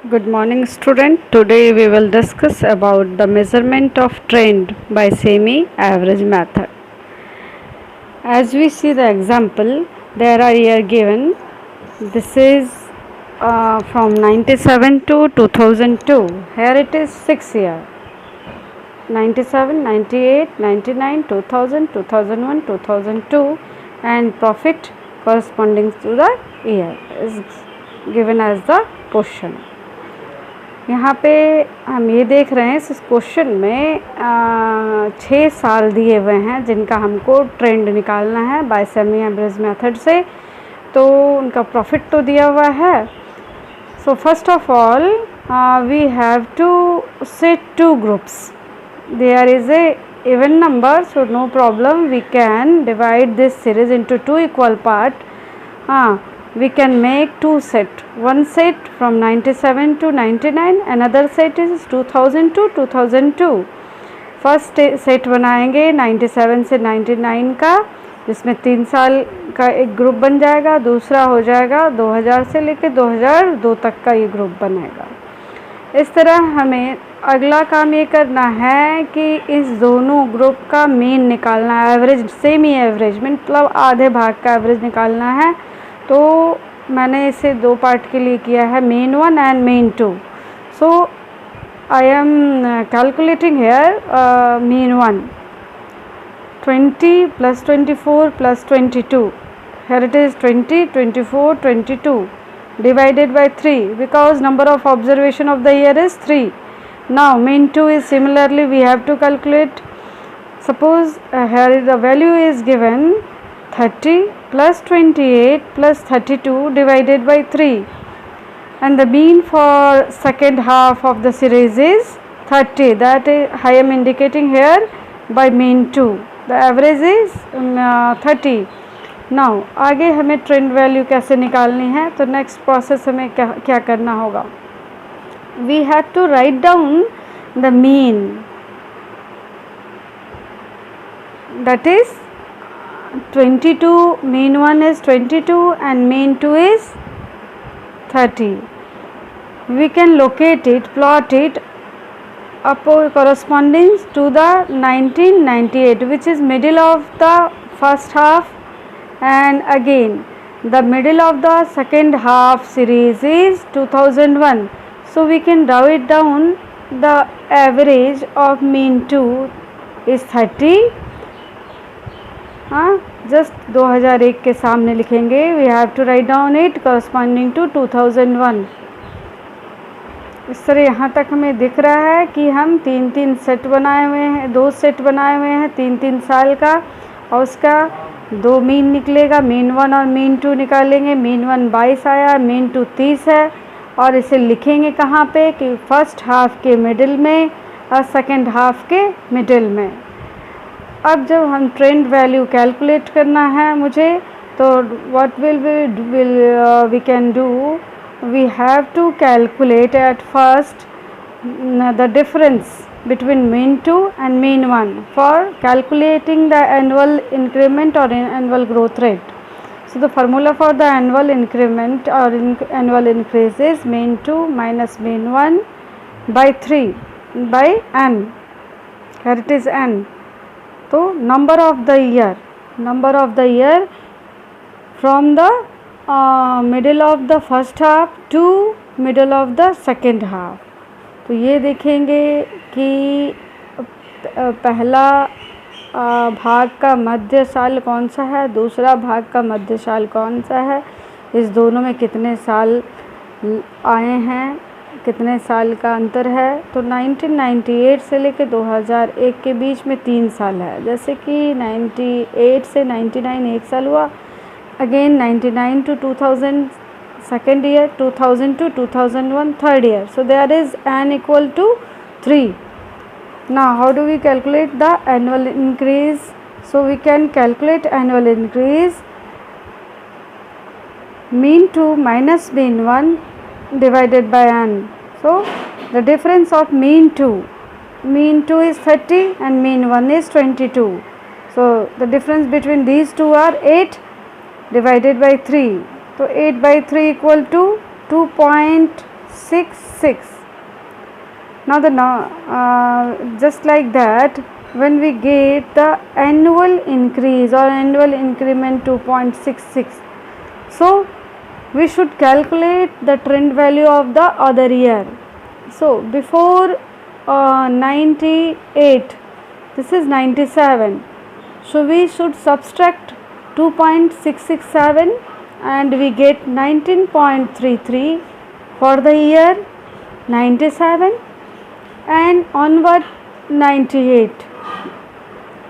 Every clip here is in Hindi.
Good morning student. Today we will discuss about the measurement of trend by semi-average method. As we see the example, there are here given. This is from 97 to 2002. Here it is 6 year. 97, 98, 99, 2000, 2001, 2002 and profit corresponding to the year is given as the question. यहाँ पे हम ये देख रहे हैं इस क्वेश्चन में 6 साल दिए हुए हैं जिनका हमको ट्रेंड निकालना है बाय सेमी एवरेज मेथड से। तो उनका प्रॉफिट तो दिया हुआ है। So first of all we have to set 2 groups. There is a even number, so no problem, we can divide this series into 2 equal part. We can make 2 set, one set from 97 to 99, another set is 2000 to 2002. First set बनाएंगे 97 से 99 का, जिसमें 3 साल का एक ग्रुप बन जाएगा। दूसरा हो जाएगा 2000 से लेकर 2002 तक का ये ग्रुप बनेगा। इस तरह हमें अगला काम ये करना है कि इस दोनों ग्रुप का मीन निकालना है, एवरेज, सेमी एवरेज मतलब आधे भाग का एवरेज निकालना है। तो मैंने इसे 2 पार्ट के लिए किया है, mean 1 and mean 2। So I am calculating here mean 1 20 plus 24 plus 22. Here it is 20, 24, 22 divided by 3 because number of observation of the year is 3. Now mean 2 is similarly we have to calculate. Suppose here the value is given 30 plus 28 plus 32 divided by 3 and the mean for second half of the series is 30. That is I am indicating here by mean 2. The average is 30. Now आगे हमें ट्रेंड वैल्यू कैसे निकालनी है, तो नेक्स्ट प्रोसेस हमें क्या करना होगा। We have to write down the mean, that is 22, mean 1 is 22 and mean 2 is 30. We can locate it, plot it corresponding to the 1998, which is middle of the first half, and again the middle of the second half series is 2001. So we can write down the average of mean 2 is 30. Just 2001 के सामने लिखेंगे, we have to write down it corresponding to 2001. इस तरह यहाँ तक हमें दिख रहा है कि हम 3 सेट बनाए हुए हैं, 2 सेट बनाए हुए हैं 3 साल का, और उसका 2 मीन निकलेगा। मीन 1 और मीन 2 निकालेंगे। मीन 1 22 आया, मीन 2 30 है, और इसे लिखेंगे कहाँ पे कि फर्स्ट हाफ के मिडिल में और सेकेंड हाफ के मिडिल में। अब जब हम ट्रेंड वैल्यू कैलकुलेट करना है मुझे, तो what we can do, we have to calculate at first the difference between mean 2 and mean 1 for calculating the annual increment or annual growth rate. So the formula for the annual increment or annual increase is mean 2 minus mean 1 by 3 by n. Here it is n. So number of the year from the middle of the first half to middle of the second half. तो ये देखेंगे कि पहला भाग का मध्य साल कौन सा है, दूसरा भाग का मध्य साल कौन सा है, इस दोनों में कितने साल आए हैं, कितने साल का अंतर है। तो 1998 से लेकर 2001 के बीच में 3 साल है, जैसे कि 98 से 99 1 साल हुआ, again 99 to 2000 second year, 2000 to 2001 third year. So there is n equal to 3. Now how do we calculate the annual increase? So we can calculate annual increase mean 2 minus mean 1 divided by n. So the difference of mean 2 is 30 and mean 1 is 22. So the difference between these two are 8 divided by 3. तो 8 by 3 equal to 2.6 2.66. Now just like that, when we get the annual increase or annual increment 2.66, so we should calculate the trend value of the other year. So before 98, this is 97, so we should subtract 2.667 and we get 19.33 for the year 97 and onward 98,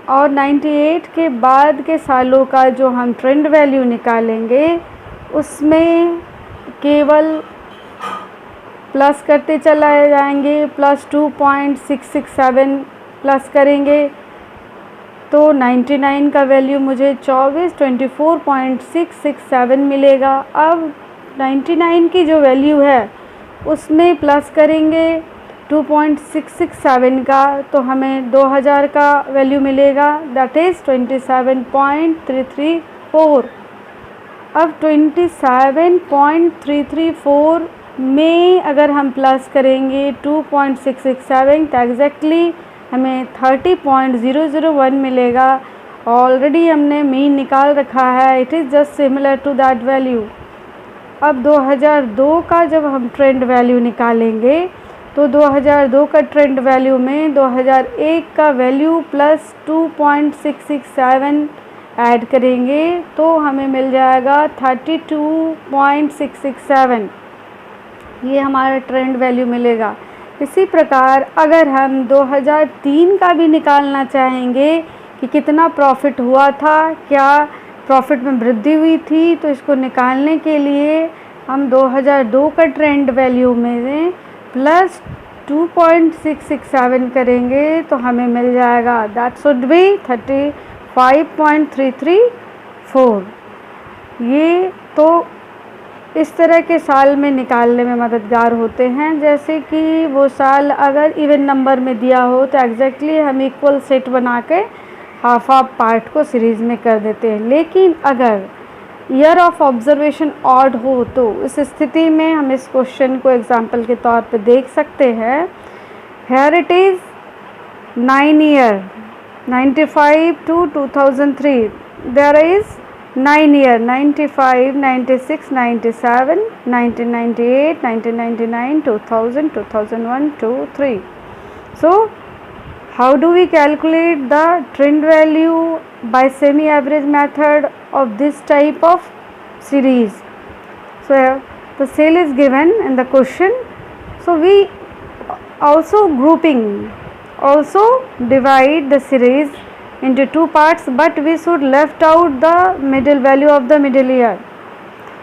और 98 के बाद के सालों का जो हम ट्रेंड वैल्यू निकालेंगे उसमें केवल प्लस करते चलाए जाएंगे, प्लस 2.667 प्लस करेंगे तो 99 का वैल्यू मुझे 24 मिलेगा। अब 99 की जो वैल्यू है उसमें प्लस करेंगे 2.667 का तो हमें 2000 का वैल्यू मिलेगा, दैट इज़ 27.334। अब 27.334 में अगर हम प्लस करेंगे 2.667 तो एग्जैक्टली हमें 30.001 मिलेगा। ऑलरेडी हमने मीन निकाल रखा है, it is just similar to that value. अब 2002 का जब हम ट्रेंड वैल्यू निकालेंगे तो 2002 का ट्रेंड वैल्यू में 2001 का वैल्यू प्लस 2.667 ऐड करेंगे तो हमें मिल जाएगा 32.667, ये हमारा ट्रेंड वैल्यू मिलेगा। इसी प्रकार अगर हम 2003 का भी निकालना चाहेंगे कि कितना प्रॉफिट हुआ था, क्या प्रॉफिट में वृद्धि हुई थी, तो इसको निकालने के लिए हम 2002 का ट्रेंड वैल्यू में प्लस 2.667 करेंगे तो हमें मिल जाएगा, दैट शुड बी 35.334। ये तो इस तरह के साल में निकालने में मददगार होते हैं, जैसे कि वो साल अगर इवन नंबर में दिया हो तो एग्जैक्टली हम इक्वल सेट बना के हाफ हाफ पार्ट को सीरीज़ में कर देते हैं। लेकिन अगर ईयर ऑफ ऑब्जर्वेशन ऑड हो तो इस स्थिति में हम इस क्वेश्चन को एग्जाम्पल के तौर पे देख सकते हैं। Here it is 9 year 95 to 2003, there is 9 year 95, 96, 97, 1998, 1999, 2000, 2001, 2, 3. So how do we calculate the trend value by semi-average method of this type of series? So the sale is given in the question. So we also divide the series into two parts, but we should left out the middle value of the middle year.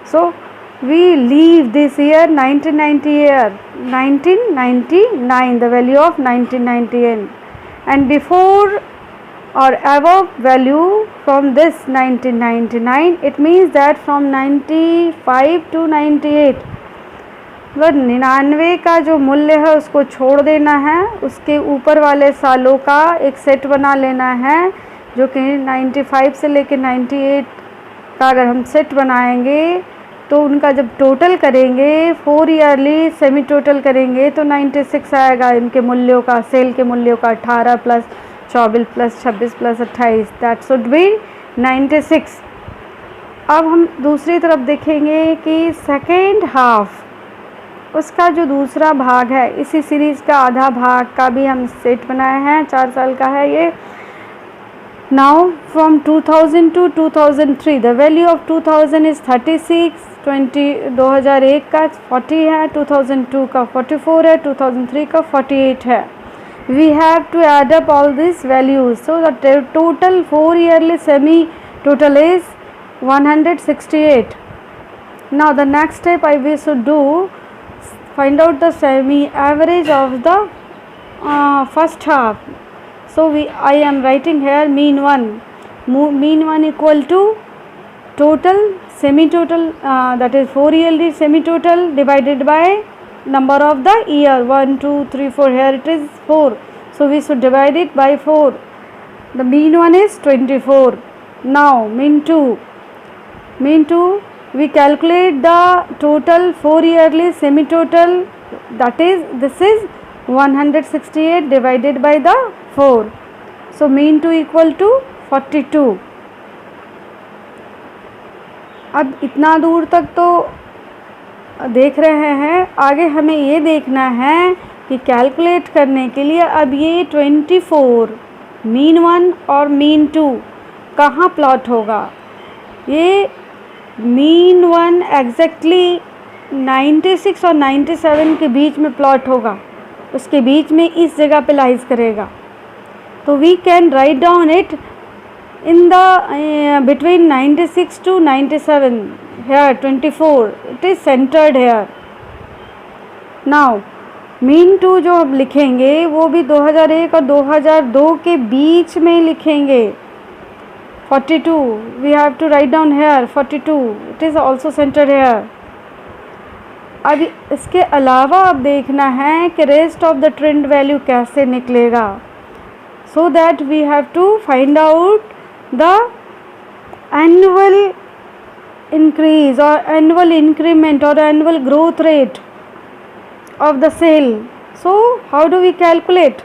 So we leave this year 1999, the value of 1999, and before or above value from this 1999, it means that from 95 to 98 मतलब 99 का जो मूल्य है उसको छोड़ देना है, उसके ऊपर वाले सालों का एक सेट बना लेना है जो कि 95 से लेकर 98 का अगर हम सेट बनाएंगे तो उनका जब टोटल करेंगे 4 ईयरली सेमी टोटल करेंगे तो 96 आएगा इनके मूल्यों का, सेल के मूल्यों का 18 plus 24 plus 26 plus 28, that should be 96। अब हम दूसरी तरफ देखेंगे कि सेकेंड हाफ उसका जो दूसरा भाग है, इसी सीरीज़ का आधा भाग का भी हम सेट बनाए हैं, 4 साल का है ये। Now from 2000 to 2003 the value of 2000 is 36, 2001 का 40 है, 2002 का 44 है, 2003 का 48 है। We have to add up all this values, so the total 4 yearly semi total is 168। Now the next step I we should do, find out the semi average of the first half. So I am writing here mean 1 equal to total semi total, that is 4 yearly semi total divided by number of the year 1 2 3 4, here it is 4, so we should divide it by 4. The mean 1 is 24. Now mean 2 we calculate the total 4 yearly semi total, that is this is 168 divided by the 4. So mean 2 equal to 42. अब इतना दूर तक तो देख रहे हैं, आगे हमें ये देखना है कि कैलकुलेट करने के लिए अब ये 24 मीन 1 और मीन 2 कहाँ प्लॉट होगा। ये मीन 1 एग्जैक्टली 96 और 97 के बीच में प्लॉट होगा, उसके बीच में इस जगह पे लाइज करेगा। तो we can write down it in the between 96 to 97, here 24, it is centered here. Now mean 2 जो अब लिखेंगे वो भी 2001 और 2002 के बीच में लिखेंगे। 42 we have to write down here, 42 it is also centered here. अब इसके अलावा अब देखना है कि rest of the trend value कैसे निकलेगा, so that we have to find out the annual increase or annual increment or annual growth rate of the sale. So how do we calculate?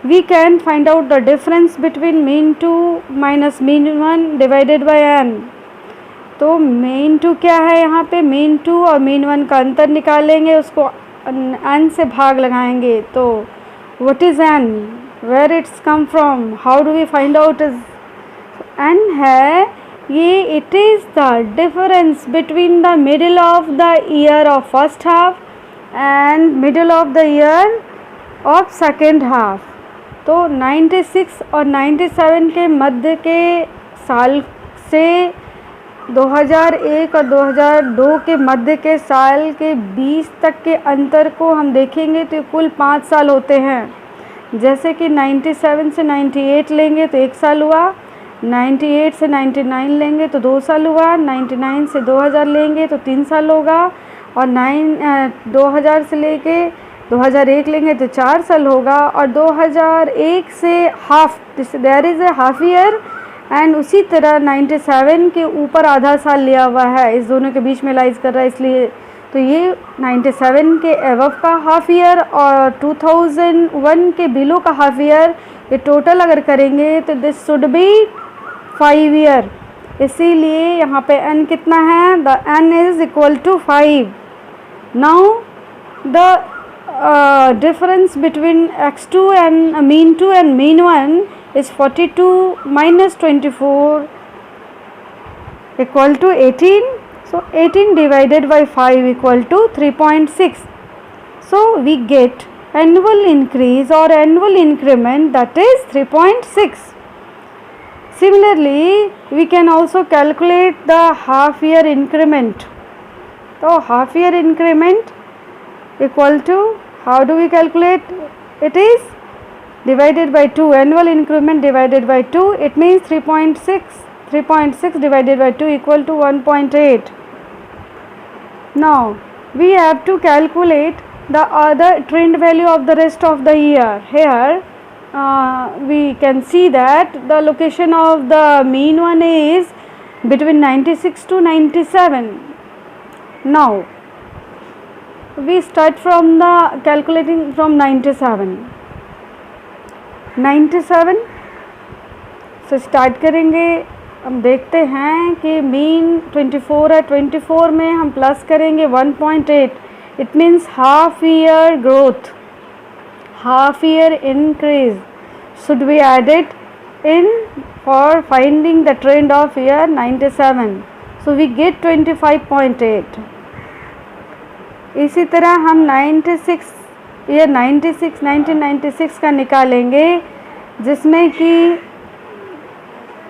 We can find out the difference between mean 2 minus mean 1 divided by n. तो mean 2 क्या है, यहाँ पे mean 2 और mean 1 का अंतर निकालेंगे, उसको n से भाग लगाएंगे। तो what is n, where it's come from, how do we find out is n है ये, it is the difference between the middle of the year of first half and middle of the year of second half. तो 96 और 97 के मध्य के साल से 2001 और 2002 के मध्य के साल के 20 तक के अंतर को हम देखेंगे तो कुल 5 साल होते हैं। जैसे कि 97 से 98 लेंगे तो 1 साल हुआ, 98 से 99 लेंगे तो 2 साल हुआ, 99 से 2000 लेंगे तो 3 साल होगा, और 2000 से लेके 2001 लेंगे तो 4 साल होगा, और 2001 से half, there is a half year, and उसी तरह 97 के ऊपर आधा साल लिया हुआ है, इस दोनों के बीच में लाइज कर रहा है, इसलिए तो ये 97 के एवव का हाफ ईयर और 2001 के बिलो का हाफ ईयर, ये टोटल अगर करेंगे तो दिस शुड बी 5 ईयर। इसीलिए यहाँ पे n कितना है, the n is equal to 5। Now the difference between x2 and mean 2 and mean 1 is 42 minus 24 equal to 18. So 18 divided by 5 equal to 3.6. So we get annual increase or annual increment, that is 3.6. Similarly, we can also calculate the half year increment. So half year increment equal to, how do we calculate? It is divided by 2, annual increment divided by 2, it means 3.6. 3.6 divided by 2 equal to 1.8. Now we have to calculate the other trend value of the rest of the year. Here we can see that the location of the mean one is between 96 to 97. Now we start from the calculating from 97 से स्टार्ट करेंगे। हम देखते हैं कि मीन 24 है, 24 में हम प्लस करेंगे 1.8, it means half year growth, half year increase should be added in for finding the trend of year 97. So we get 25.8. इसी तरह हम 96 ईयर 1996 का निकालेंगे, जिसमें कि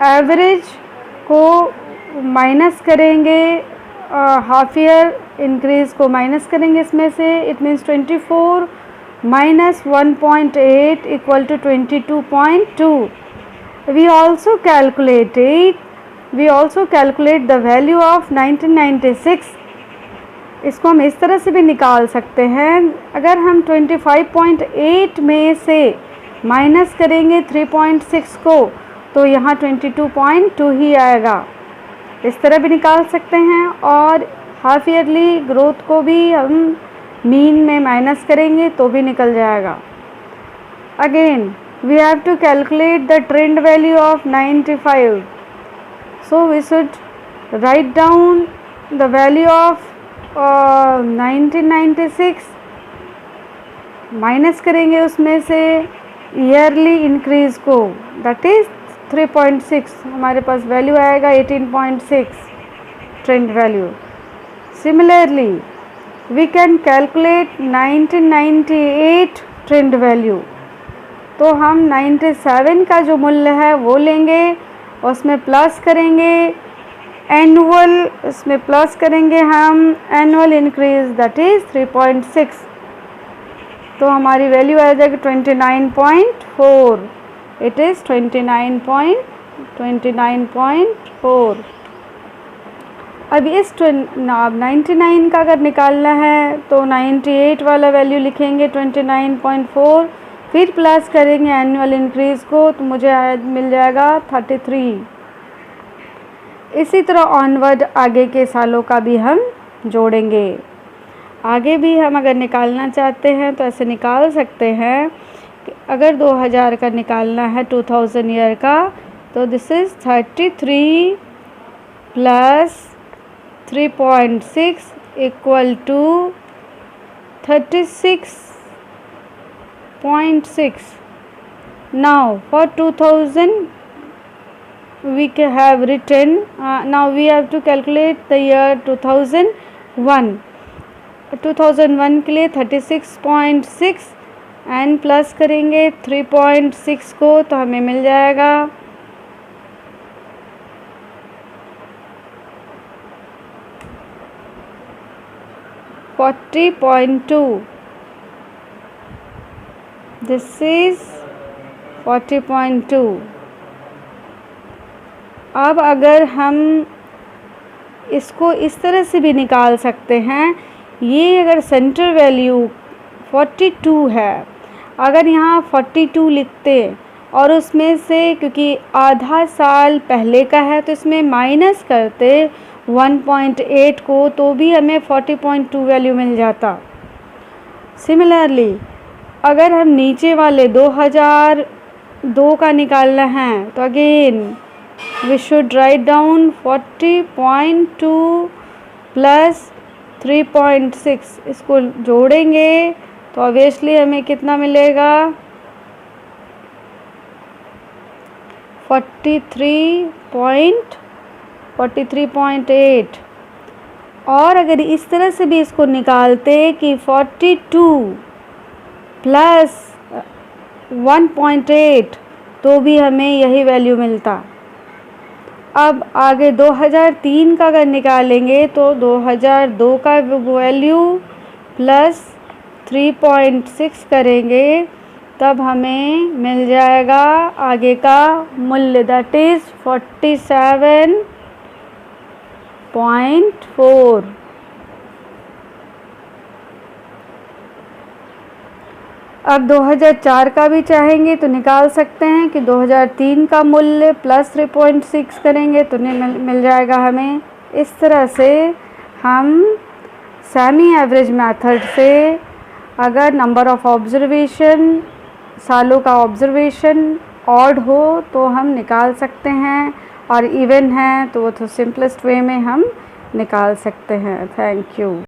एवरेज को माइनस करेंगे, हाफ ईयर इंक्रीज को माइनस करेंगे इसमें से, it means 24 minus 1.8 equal to 22.2. We also calculate the value of 1996. इसको हम इस तरह से भी निकाल सकते हैं, अगर हम 25.8 में से माइनस करेंगे 3.6 को तो यहाँ 22.2 ही आएगा। इस तरह भी निकाल सकते हैं, और हाफ ईयरली ग्रोथ को भी हम मीन में माइनस करेंगे तो भी निकल जाएगा। Again we have to calculate the trend value of 95, so we should write down the value of 1996, minus करेंगे उसमें से ईयरली इंक्रीज को, दैट इज 3.6, हमारे पास वैल्यू आएगा 18.6 trend value. Similarly we can calculate 1998 trend value, तो हम 97 का जो मूल्य है वो लेंगे, उसमें प्लस करेंगे एनुअल, इसमें प्लस करेंगे हम एनुअल इंक्रीज, दैट इज 3.6, तो हमारी वैल्यू आ जाएगी 29.4, इट इज़ 29.4। अब इस 99 का अगर निकालना है तो 98 वाला वैल्यू लिखेंगे 29.4, फिर प्लस करेंगे एनुअल इंक्रीज को, तो मुझे मिल जाएगा 33। इसी तरह ऑनवर्ड आगे के सालों का भी हम जोड़ेंगे। आगे भी हम अगर निकालना चाहते हैं तो ऐसे निकाल सकते हैं कि अगर 2000 का निकालना है 2000 ईयर का, तो this is 33 plus 3.6 equal to 36.6। Now for 2000 we have written, now we have to calculate the year 2001 के लिए 36.6 एंड प्लस करेंगे 3.6 को, तो हमें मिल जाएगा 40.2, दिस इज 40.2। अब अगर हम इसको इस तरह से भी निकाल सकते हैं, ये अगर सेंटर वैल्यू 42 है, अगर यहाँ 42 लिखते और उसमें से क्योंकि आधा साल पहले का है तो इसमें माइनस करते 1.8 को, तो भी हमें 40.2 वैल्यू मिल जाता। सिमिलरली अगर हम नीचे वाले 2002 का निकालना है तो again we should write down 40.2 plus 3.6, इसको जोड़ेंगे तो ऑब्वियसली हमें कितना मिलेगा 43.8। और अगर इस तरह से भी इसको निकालते कि 42 प्लस 1.8, तो भी हमें यही वैल्यू मिलता। अब आगे 2003 का अगर निकालेंगे तो 2002 का वैल्यू प्लस 3.6 करेंगे, तब हमें मिल जाएगा आगे का मूल्य, दैट इज़ 47.4। अब 2004 का भी चाहेंगे तो निकाल सकते हैं कि 2003 का मूल्य प्लस 3.6 करेंगे तो मिल जाएगा हमें। इस तरह से हम सेमी एवरेज मेथड से अगर नंबर ऑफ ऑब्जर्वेशन, सालों का ऑब्जर्वेशन ऑड हो तो हम निकाल सकते हैं, और इवन है तो वो तो सिंपलेस्ट वे में हम निकाल सकते हैं। Thank you.